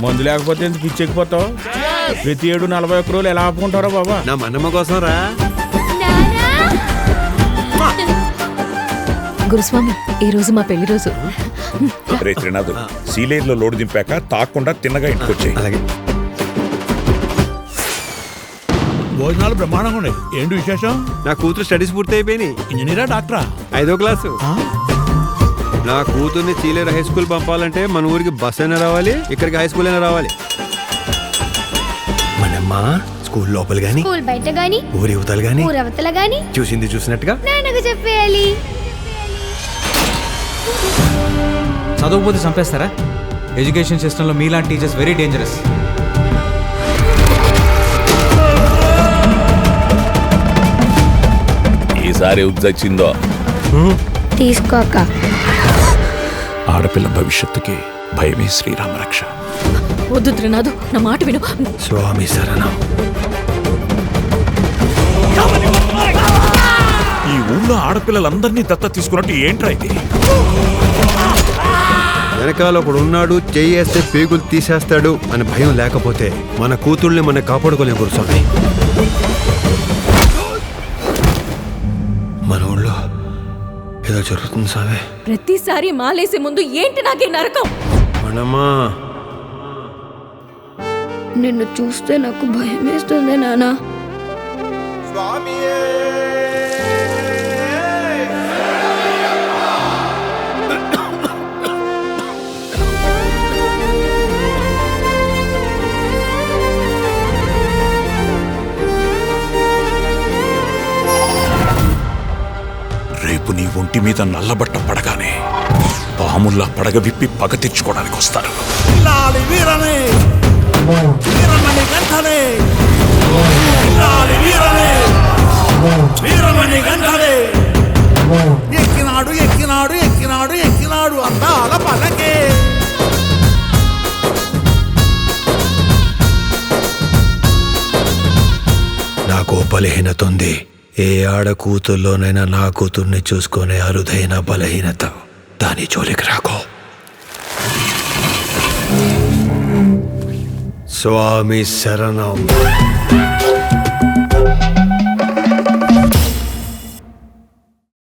మందు లేకపోతే ఎందుకు పిచ్చెక్కిపోతావు? ప్రతి 7-41 రోజులు ఎలా ఆపుకుంటారో బాబా. నా మనమ్మ కోసం రా. గురుస్వామి, ఈ రోజు మా పెళ్లి రోజు. రే త్రినాథ్, సీలేరులో లోడు దింపాక తాకుండా తిన్నగా ఇంటికొచ్చాయి. అలాగే. భోజనాలు బ్రహ్మాండంగా ఉన్నాయి. ఏంటి విశేషం? నా కూతురు స్టడీస్ పూర్తి అయిపోయినాయి. ఇంజనీరా డాక్టరా? 5వ క్లాసు. నా కూతుర్ని చీలేరు హై స్కూల్ పంపాలంటే మన ఊరికి బస్ అయినా రావాలి, ఇక్కడికి హై స్కూల్ అయినా రావాలి. మనమ్మ స్కూల్ లోపల గాని, స్కూల్ బయట గాని, ఊరి యువతలు గాని, ఊరవతల గాని చూసింది చూసినట్టుగా నాన్నకు చెప్పేయాలి. చదవకపోతే చంపేస్తారా? ఎడ్యుకేషన్ సిస్టంలో మీలాంటి టీచర్స్ వెరీ డేంజరస్. ఈసారి ఉద్దచ్చిందో తీసుకోక. ఆడపిల్ల భవిష్యత్తుకి భయమే శ్రీరామ రక్ష. వద్దు త్రినాథు, నా మాట విను. స్వామి శరణం. ఈ ఊళ్ళో ఆడపిల్లలందరినీ దత్త తీసుకున్నట్టు ఏంట్రా ఇది? వెనకాల ఒకడు ఉన్నాడు, చేయేస్తే పేగులు తీసేస్తాడు అని భయం లేకపోతే మన కూతుళ్ళని మనం కాపాడుకోలేం గురుస్వామి. మన ఊళ్ళో ఏదో జరుగుతుంది స్వామి. ప్రతిసారి మాలేసే ముందు ఏంటి నాకే నరకం? మనమ్మా, నిన్ను చూస్తే నాకు భయం వేస్తుంది నాన్న. రేపు నీ ఒంటి మీద నల్లబట్ట పడగానే పాముల్లా పడగ విప్పి పగ తెచ్చుకోవడానికి వస్తారు. ఎక్కినాడు ఎక్కినాడు ఎక్కినాడు ఎక్కినాడు అందాల పలకే. నాకు బలహీనత ఉంది. ఏ ఆడ కూతుర్లోనైనా నా కూతుర్ని చూసుకునే అరుదైన బలహీనత. దాని జోలికి రాకో. స్వామి శరణం.